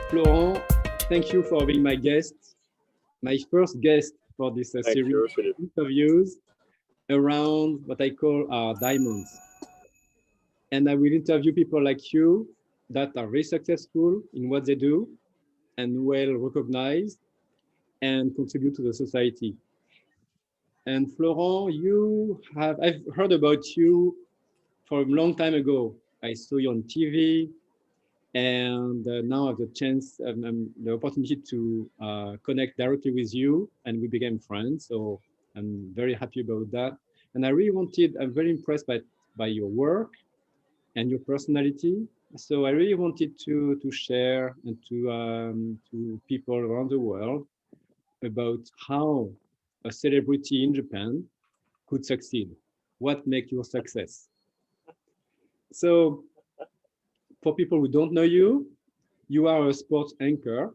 Florent, thank you for being my guest, my first guest for this Thank series you, of Philippe. interviews around what I call our diamonds. And I will interview people like you that are very successful in what they do and well recognized and contribute to the society. And Florent, I've heard about you for a long time ago. I saw you on TV, and now I have the chance and the opportunity to connect directly with you, and we became friends. So I'm very happy about that. And I'm very impressed by your work and your personality. So I really wanted to share and to people around the world about how a celebrity in Japan could succeed. What makes your success? So for people who don't know you, you are a sports anchor,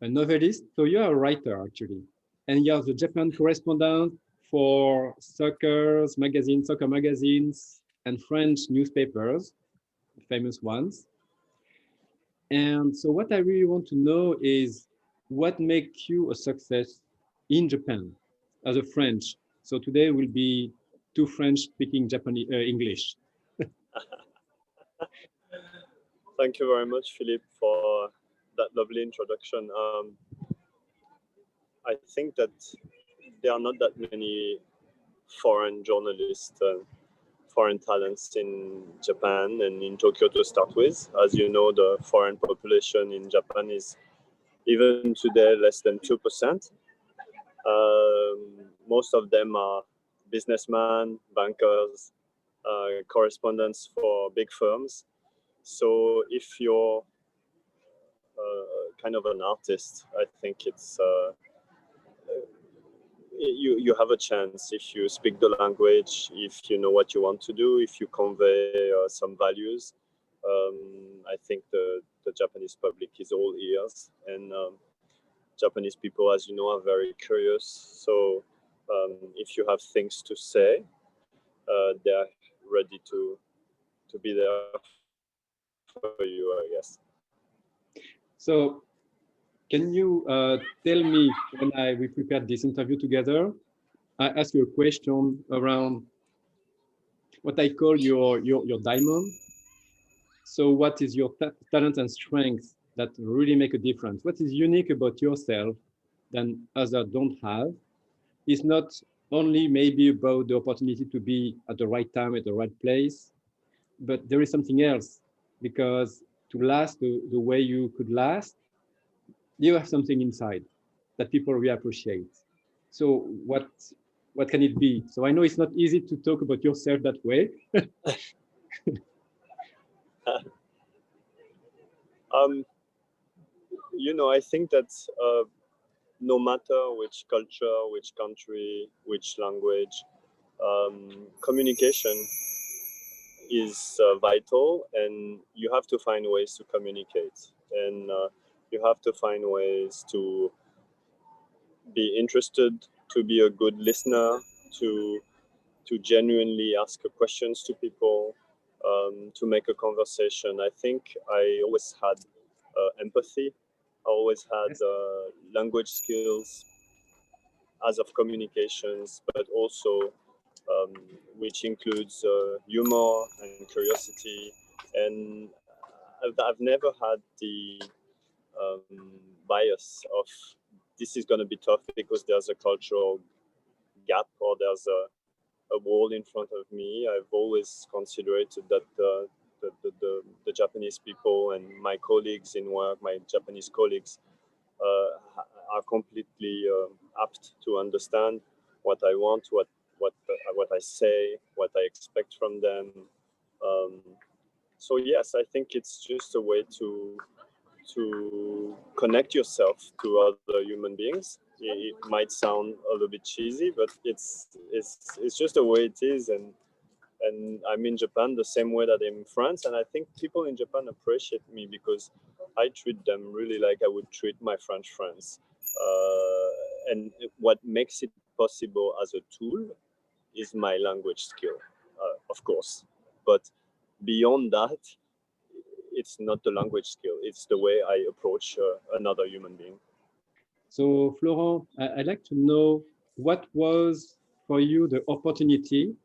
a novelist. So you are a writer actually, and you are the Japan correspondent for soccer magazines, and French newspapers, famous ones. And so what I really want to know is what makes you a success in Japan as a French. So today will be two French speaking Japanese English. Thank you very much, Philippe, for that lovely introduction. I think that there are not that many foreign journalists, foreign talents in Japan and in Tokyo to start with. As you know, the foreign population in Japan is even today less than 2%. Most of them are businessmen, bankers, correspondents for big firms. So if you're kind of an artist, I think you have a chance if you speak the language, if you know what you want to do, if you convey some values. I think the Japanese public is all ears, and Japanese people, as you know, are very curious. So if you have things to say, they're ready to be there for you, I guess. So can you tell me, when we prepared this interview together, I asked you a question around what I call your diamond. So what is your talent and strength that really make a difference? What is unique about yourself that others don't have? It's not only maybe about the opportunity to be at the right time, at the right place, but there is something else, because to last the way you could last, you have something inside that people really appreciate. So what can it be? So I know it's not easy to talk about yourself that way. um, I think that no matter which culture, which country, which language, communication is vital, and you have to find ways to communicate, and you have to find ways to be interested, to be a good listener, to genuinely ask questions to people, to make a conversation. I think I always had empathy. I always had language skills as of communications, but also which includes humor and curiosity. And I've never had the bias of this is going to be tough because there's a cultural gap or there's a wall in front of me. I've always considered that the Japanese people and my colleagues in work, my Japanese colleagues, are completely apt to understand what I want, what I say, what I expect from them. Um, so yes, I think it's just a way to connect yourself to other human beings. It might sound a little bit cheesy, but it's just the way it is, and I'm in Japan the same way that I'm in France, and I think people in Japan appreciate me because I treat them really like I would treat my French friends. And what makes it possible as a tool is my language skill, of course. But beyond that, it's not the language skill, it's the way I approach another human being. So Florent, I'd like to know what was for you the opportunity,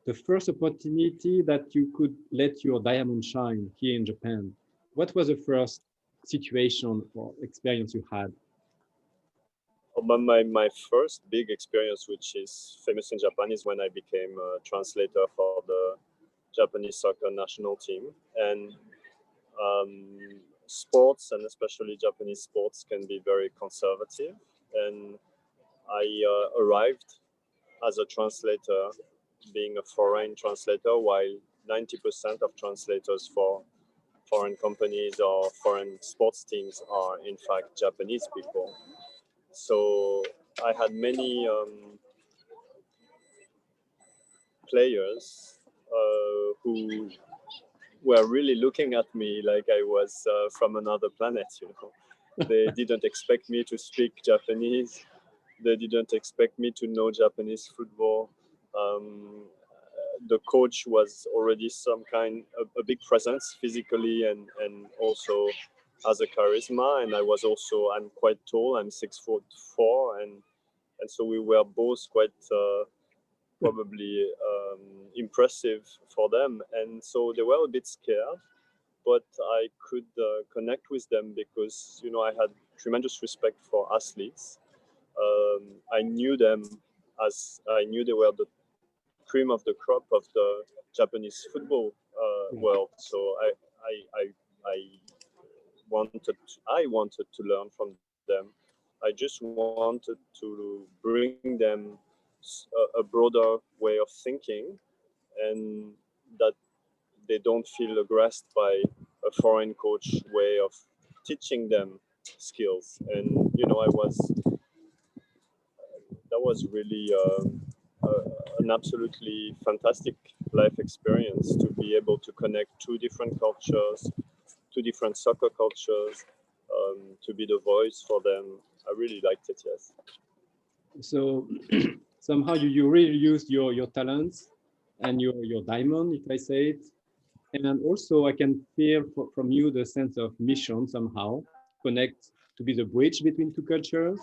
the first opportunity that you could let your diamond shine here in Japan. What was the first situation or experience you had? My first big experience, which is famous in Japan, is when I became a translator for the Japanese soccer national team. And sports, and especially Japanese sports, can be very conservative. And I arrived as a translator, being a foreign translator, while 90% of translators for foreign companies or foreign sports teams are in fact Japanese people. So I had many players who were really looking at me like I was from another planet, you know. They didn't expect me to speak Japanese. They didn't expect me to know Japanese football. The coach was already a big presence physically and also as a charisma. And I'm quite tall. I'm 6'4", and so we were both quite probably impressive for them. And so they were a bit scared, but I could connect with them because, you know, I had tremendous respect for athletes. I knew them as I knew they were the cream of the crop of the Japanese football world. So I wanted to learn from them. I just wanted to bring them a broader way of thinking, and that they don't feel aggressed by a foreign coach way of teaching them skills. And you know, that was really an absolutely fantastic life experience to be able to connect two different cultures, two different soccer cultures, to be the voice for them. I really liked it, yes. So somehow you really used your talents and your diamond, if I say it. And also I can feel from you the sense of mission somehow, connect, to be the bridge between two cultures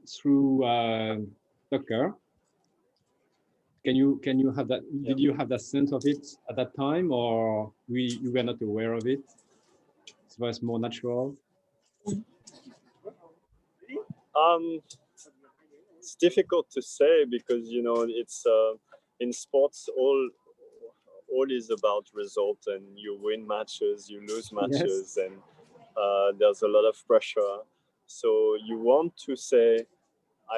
through soccer. Can you have that? Yeah. Did you have that sense of it at that time, or you were not aware of it? It was more natural. Um, it's difficult to say because, you know, it's in sports all is about result, and you win matches, you lose Yes. matches, and there's a lot of pressure. So you want to say,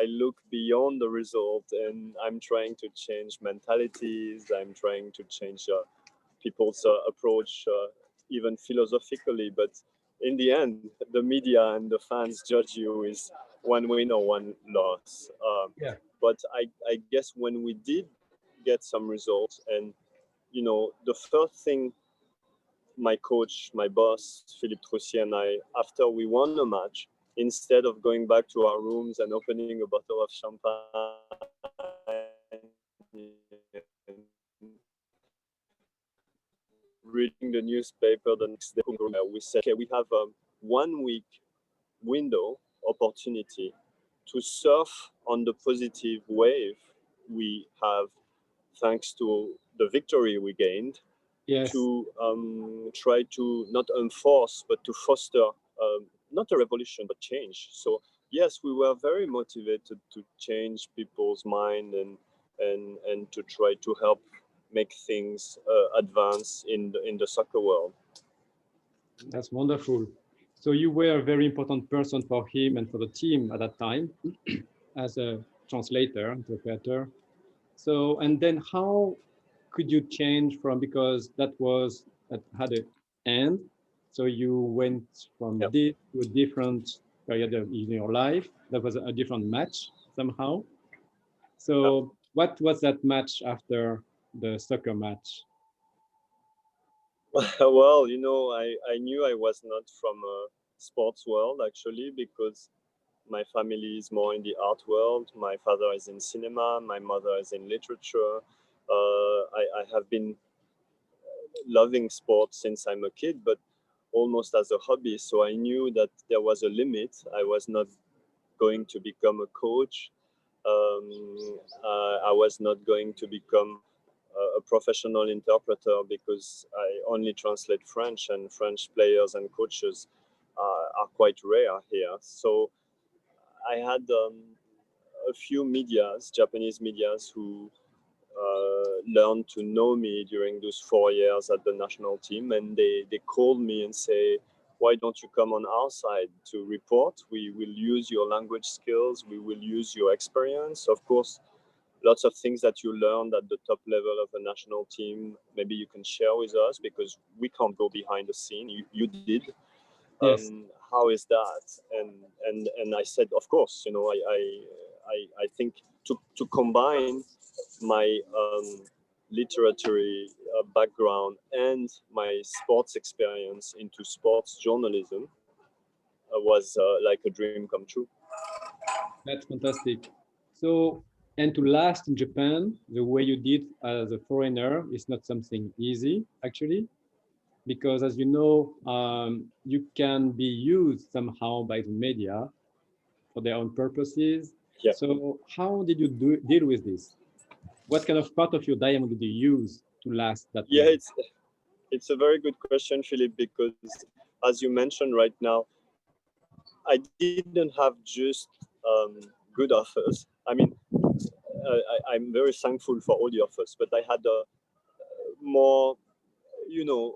I look beyond the result, and I'm trying to change mentalities. I'm trying to change people's approach, even philosophically. But in the end, the media and the fans judge you with one win or one loss. Yeah. But I guess when we did get some results, and you know, the first thing my coach, my boss, Philippe Grall, and I, after we won a match, instead of going back to our rooms and opening a bottle of champagne, reading the newspaper the next day, we said, okay, we have a 1 week window opportunity to surf on the positive wave we have thanks to the victory we gained, Yes. to try to not enforce but to foster not a revolution but change. So yes, we were very motivated to change people's mind and to try to help make things advance in the soccer world. That's wonderful. So you were a very important person for him and for the team at that time as a translator, interpreter. So, and then how could you change from, because that had an end. So you went from Yeah. this to a different period in your life. That was a different match somehow. So what was that match after the soccer match? Well, you know, I knew I was not from a sports world actually, because my family is more in the art world. My father is in cinema, my mother is in literature. I have been loving sports since I'm a kid, but almost as a hobby. So I knew that there was a limit. I was not going to become a coach. I was not going to become a professional interpreter because I only translate French, and French players and coaches are quite rare here. So I had a few medias, Japanese medias, who learned to know me during those 4 years at the national team, and they called me and say, why don't you come on our side to report? We will use your language skills, we will use your experience. Of course, lots of things that you learned at the top level of a national team, maybe you can share with us, because we can't go behind the scene. You did. Yes. How is that? And I said, of course, I think to combine my literary background and my sports experience into sports journalism was like a dream come true. That's fantastic. So, and to last in Japan, the way you did as a foreigner is not something easy, actually, because as you know, you can be used somehow by the media for their own purposes. Yeah. So, how did you deal with this? What kind of part of your diamond did you use to last that Yeah, long? it's a very good question, Philippe, because as you mentioned right now, I didn't have just good offers. I mean, I'm very thankful for all the offers, but I had a more, you know,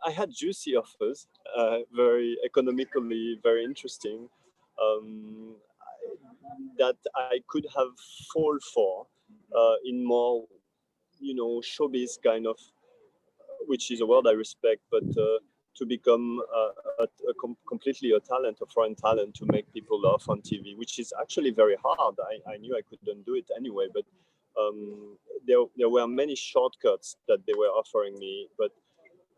I had juicy offers, very economically, very interesting, um, that I could have fall for in more, showbiz kind of, which is a word I respect, but to become completely a talent, a foreign talent, to make people laugh on TV, which is actually very hard. I knew I couldn't do it anyway, but there were many shortcuts that they were offering me. But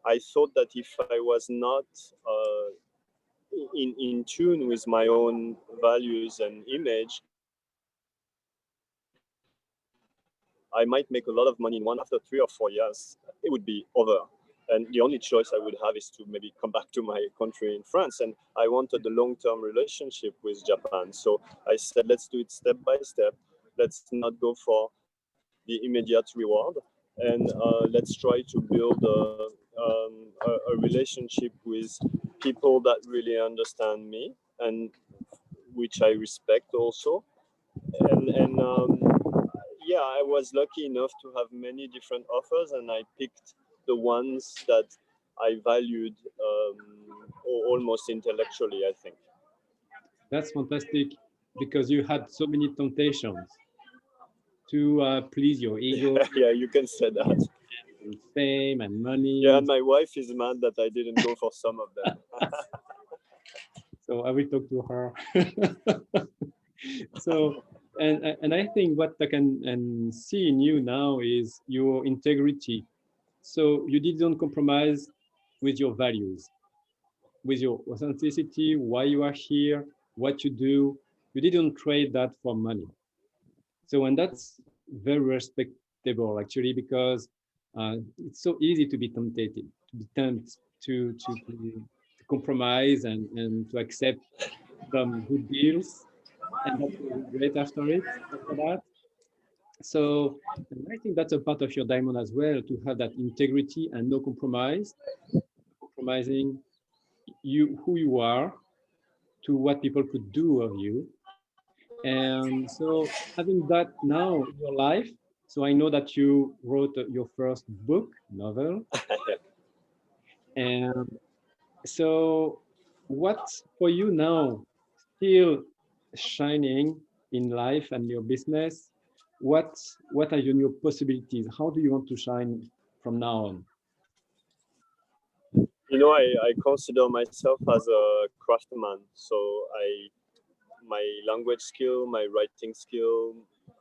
I thought that if I was not in tune with my own values and image, I might make a lot of money in one. After 3 or 4 years, it would be over. And the only choice I would have is to maybe come back to my country in France. And I wanted a long-term relationship with Japan. So I said, let's do it step by step. Let's not go for the immediate reward. And let's try to build a relationship with people that really understand me, and which I respect also. And yeah, I was lucky enough to have many different offers, and I picked the ones that I valued almost intellectually, I think. That's fantastic because you had so many temptations to please your ego Yeah, you can say that. and fame and Yeah, money. and my wife is mad that I didn't go for some of them. So I will talk to her. So, and I think what I can and see in you now is your integrity. So you didn't compromise with your values, with your authenticity, why you are here, what you do. You didn't trade that for money. So, and that's very respectable actually, because it's so easy to be tempted, to be tempted to compromise and to accept some good deals and not to regret after that. So and I think that's a part of your diamond as well, to have that integrity and no compromise, compromising you who you are to what people could do of you. And so having that now in your life, so I know that you wrote your first book, novel. And so what's for you now still shining in life and your business? What are your new possibilities? How do you want to shine from now on? I consider myself as a craftsman. So my language skill, my writing skill,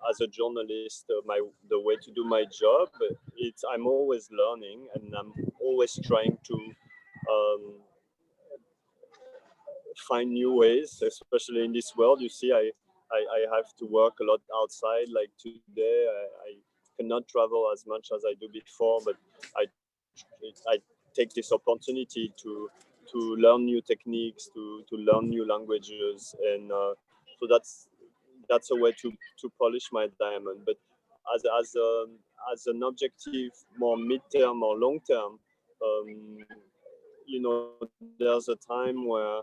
as a journalist, the way to do my job, I'm always learning, and I'm always trying to find new ways, especially in this world. You see, I have to work a lot outside. Like today, I cannot travel as much as I do before, but I I take this opportunity to learn new techniques, to learn new languages, and so that's a way to polish my diamond. But as an objective, more mid-term or long-term, there's a time where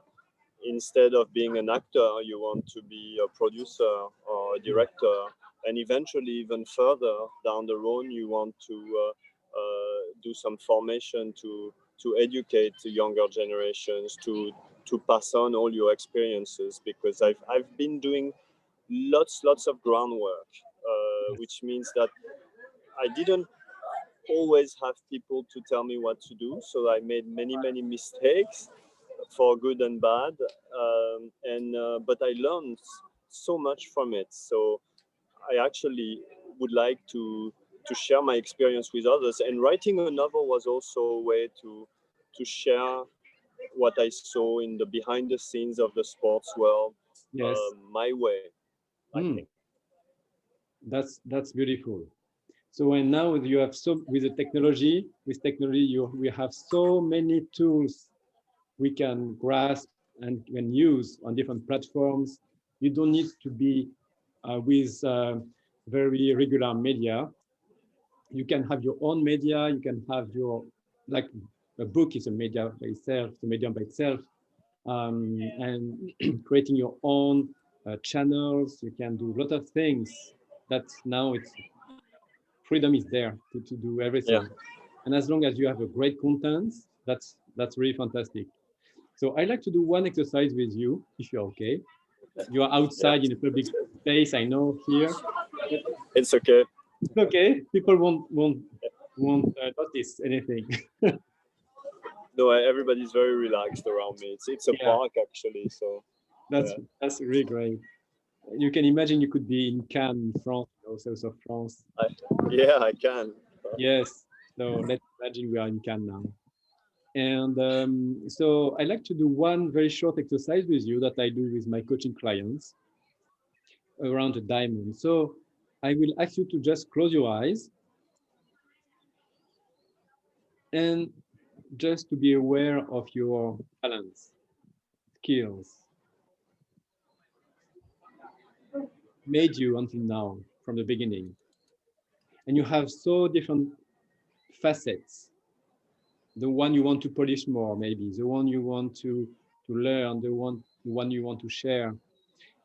instead of being an actor, you want to be a producer or a director, and eventually, even further down the road, you want to do some formation to educate the younger generations, to pass on all your experiences. Because I've been doing lots of groundwork, which means that I didn't always have people to tell me what to do, so I made many mistakes for good and bad, and but I learned so much from it. So I actually would like to share my experience with others. And writing a novel was also a way to share what I saw in the behind the scenes of the sports world, Yes. my way, I Mm, think. that's beautiful. So and now you have so with the technology, we have so many tools we can grasp and can use on different platforms. You don't need to be with very regular media. You can have your own media. You can have your, like a book is a media by itself, the medium by itself, and creating your own channels. You can do a lot of things that now it's freedom is there to do Yeah, everything. And as long as you have a great content, that's really fantastic. So I like to do one exercise with you, if you're okay. You are yeah, outside in a public space, I know here. But it's okay. it's okay. People won't notice anything. No, everybody's very relaxed around me. It's a Yeah, park actually, so that's yeah, that's really great. You can imagine you could be in Cannes, in France, south of France. I, yeah, I can. Yes. So let's imagine we are in Cannes now. And so I like to do one very short exercise with you that I do with my coaching clients around the diamond. So I will ask you to just close your eyes and just to be aware of your talents, skills, made you until now from the beginning. And you have so different facets. The one you want to polish more, maybe, the one you want to learn, the one you want to share.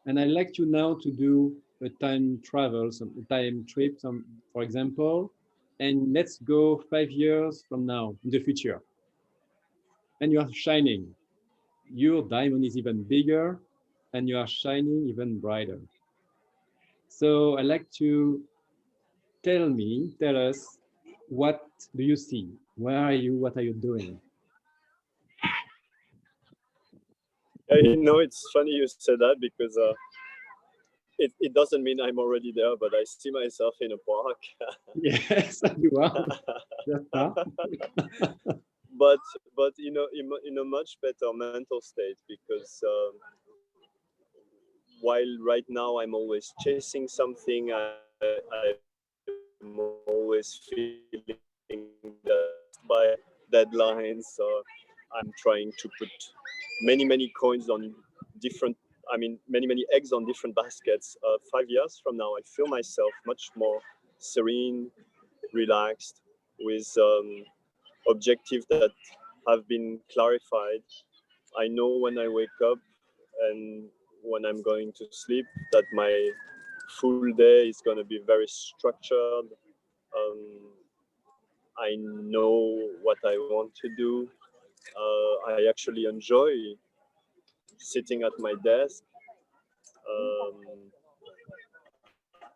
And I like you now to do a time travel, some time trip, for example, and let's go 5 years from now in the future. And you are shining. Your diamond is even bigger and you are shining even brighter. So I like to tell us, what do you see? Where are you? What are you doing? It's funny you said that because it doesn't mean I'm already there, but I see myself in a park. Yes, you are. Just are. but but in a much better mental state because while right now I'm always chasing something, I'm always feeling that by deadlines. I'm trying to put many coins on different. I mean, many eggs on different baskets. 5 years from now, I feel myself much more serene, relaxed, with objectives that have been clarified. I know when I wake up and when I'm going to sleep that my full day is going to be very structured. Um, I know what I want to do. I actually enjoy sitting at my desk, um,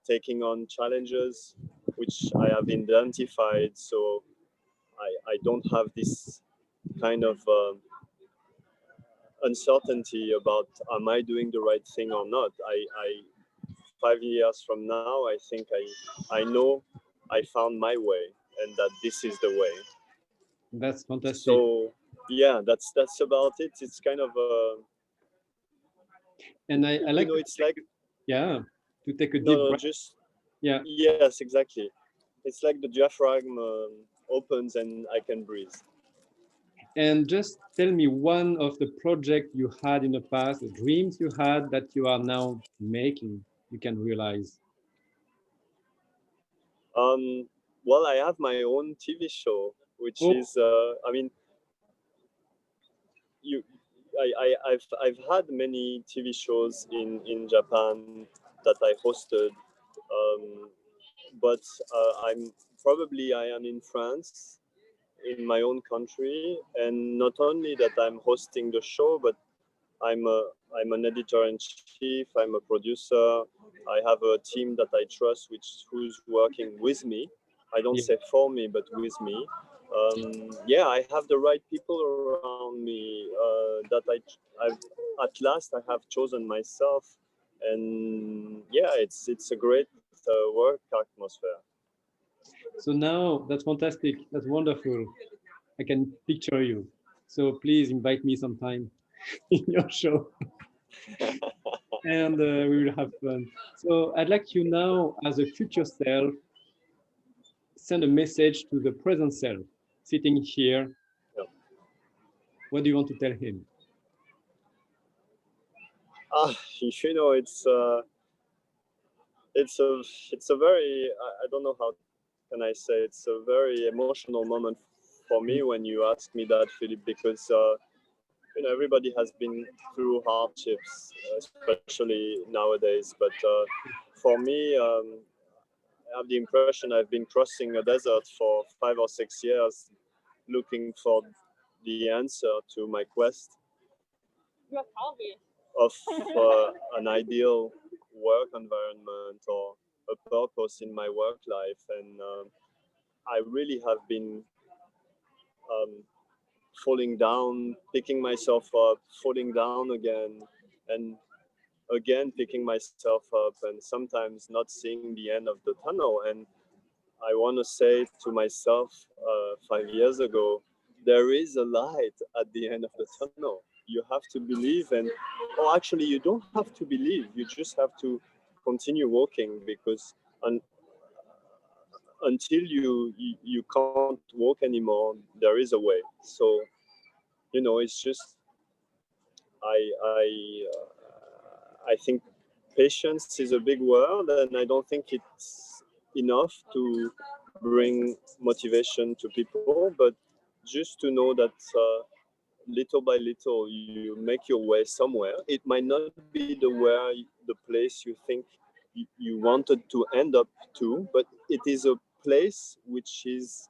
taking on challenges which I have identified. So I don't have this kind of uncertainty about am I doing the right thing or not. I 5 years from now, I think I know I found my way and that this is the way. That's fantastic. So yeah, that's about it. It's kind of And I like to it's like yeah, to take a no deep no breath. just Yeah. yes exactly. It's like the diaphragm opens and I can breathe. And just tell me one of the projects you had in the past, the dreams you had that you are now making, you can realize. Um, well, I have my own TV show, which Oh, is, I mean, you, I've had many TV shows in Japan that I hosted, um, but I am in France, in my own country, and not only that I'm hosting the show, but I'm an editor in chief. I'm a producer. I have a team that I trust, who's working with me. I don't yeah. say for me, but with me. Yeah, I have the right people around me I've at last I have chosen myself, and yeah, it's a great work atmosphere. So now that's fantastic. That's wonderful. I can picture you. So please invite me sometime in your show and we will have fun. So I'd like you now, as a future self, send a message to the present self sitting here. Yeah. What do you want to tell him? Ah, you know, it's a it's a very I don't know how can I say, it's a very emotional moment for me when you ask me that, Philippe, because you know, everybody has been through hardships, especially nowadays. But for me, I have the impression I've been crossing a desert for 5 or 6 years, looking for the answer to my quest of an ideal work environment or a purpose in my work life. And I really have been um, falling down, picking myself up, falling down again, and again picking myself up, and sometimes not seeing the end of the tunnel. And I want to say to myself 5 years ago, there is a light at the end of the tunnel. You have to believe, and oh, actually, you don't have to believe. You just have to continue walking, because until you can't walk anymore, there is a way. So you know, it's just I I I think patience is a big word, and I don't think it's enough to bring motivation to people, but just to know that little by little you make your way somewhere. It might not be the place you think you wanted to end up to, but it is a place which is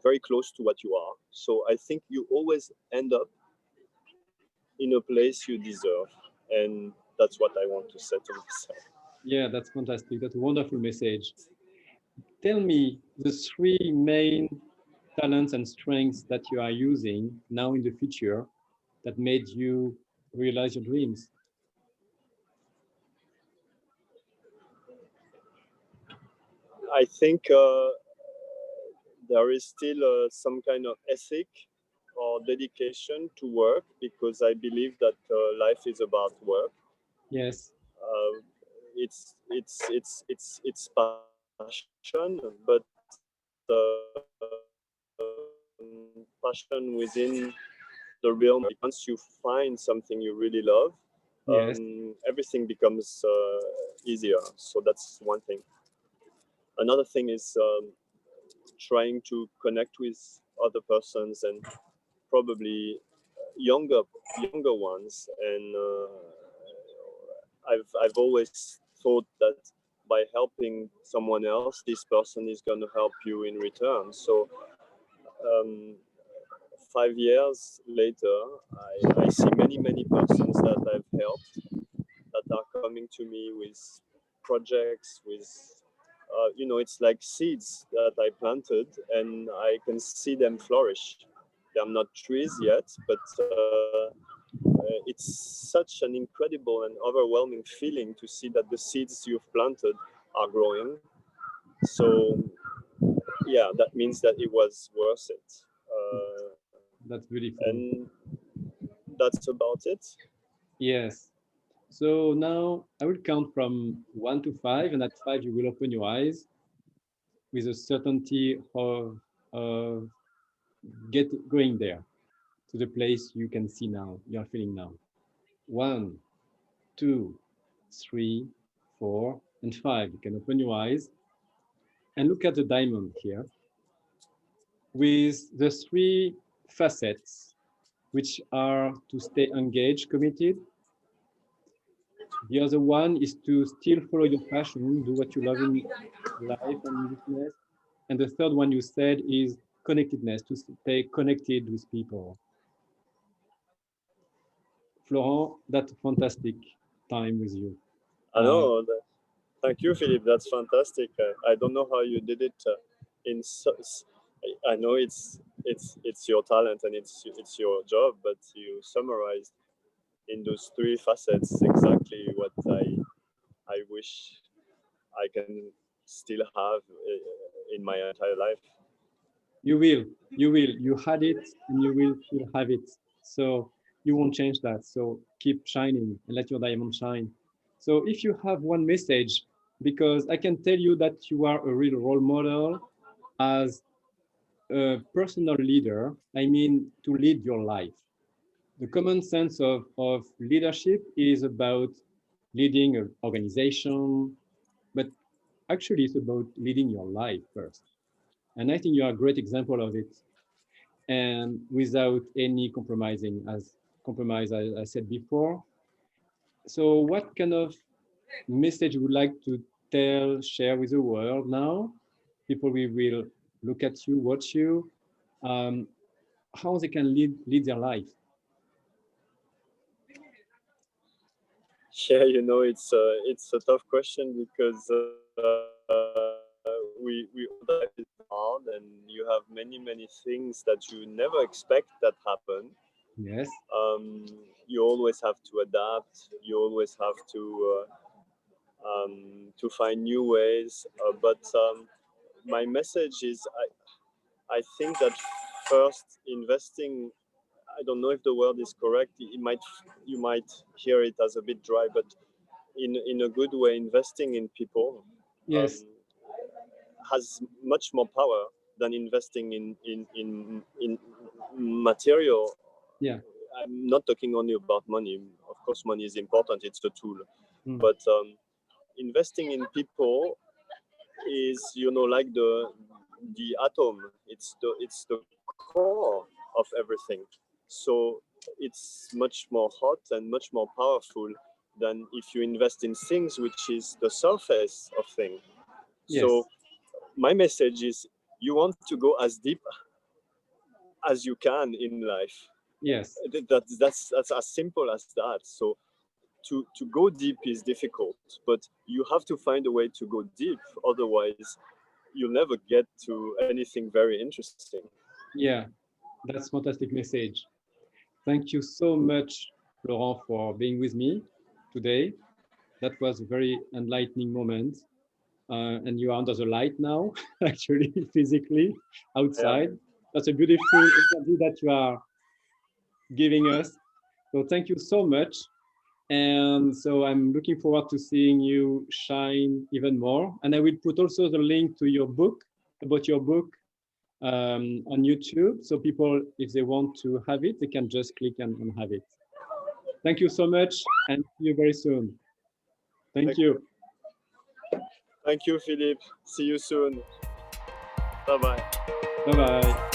very close to what you are. So I think you always end up in a place you deserve, and that's what I want to say to myself. Yeah, that's fantastic. That's a wonderful message. Tell me the three main talents and strengths that you are using now in the future that made you realize your dreams. I think there is still some kind of ethic or dedication to work, because I believe that life is about work. Yes, It's passion, but passion within the realm of work. Once you find something you really love, yes, everything becomes easier. So that's one thing. Another thing is trying to connect with other persons, and probably younger younger ones. And I've always thought that by helping someone else, this person is going to help you in return. So um, 5 years later, I see many persons that I've helped that are coming to me with projects, with you know, it's like seeds that I planted, and I can see them flourish. They're not trees yet, but it's such an incredible and overwhelming feeling to see that the seeds you've planted are growing. So yeah, that means that it was worth it. that's beautiful. And that's about it. Yes. So now I will count from 1 to 5, and at 5 you will open your eyes. with a certainty of going there to the place you can see now, you're feeling now. 1, 2, 3, 4, and 5. You can open your eyes and look at the diamond here with the 3 facets, which are to stay engaged, committed. The other one is to still follow your passion, do what you love in life and business. And the third one you said is connectedness, to stay connected with people. Florent, that's a fantastic time with you. I know. Thank you, Philippe. That's fantastic. I don't know how you did it. I know it's your talent and it's your job, but you summarized in those 3 facets exactly what I wish I can still have in my entire life. You will. You had it and you will still have it. So you won't change that. So keep shining and let your diamond shine. So if you have one message, because I can tell you that you are a real role model as a personal leader, I mean to lead your life. The common sense of leadership is about leading an organization, but actually it's about leading your life first. And I think you are a great example of it. And without any compromise, as I said before. So what kind of message would like to share with the world now? People will look at you, watch you, how they can lead their life. Yeah, it's a tough question because we all life is hard, and you have many things that you never expect that happen. Yes. You always have to adapt. You always have to find new ways. But my message is, I think that first investing. I don't know if the word is correct. You might hear it as a bit dry, but in a good way, investing in people Yes. has much more power than investing in material. Yeah. I'm not talking only about money. Of course, money is important. It's a tool, but investing in people is, like the atom. It's the core of everything. So it's much more hot and much more powerful than if you invest in things which is the surface of things. Yes. So my message is, you want to go as deep as you can in life. Yes. That's as simple as that. So to go deep is difficult, but you have to find a way to go deep. Otherwise, you'll never get to anything very interesting. Yeah, that's fantastic message. Thank you so much, Florent, for being with me today. That was a very enlightening moment. And you are under the light now, actually, physically, outside. Yeah. That's a beautiful interview that you are giving us. So thank you so much. And so I'm looking forward to seeing you shine even more. And I will put also the link to your book, about your book, on YouTube. So people, if they want to have it, they can just click and have it. Thank you so much, and see you very soon. Thank you. Thank you, Philippe. See you soon. Bye-bye. Bye-bye.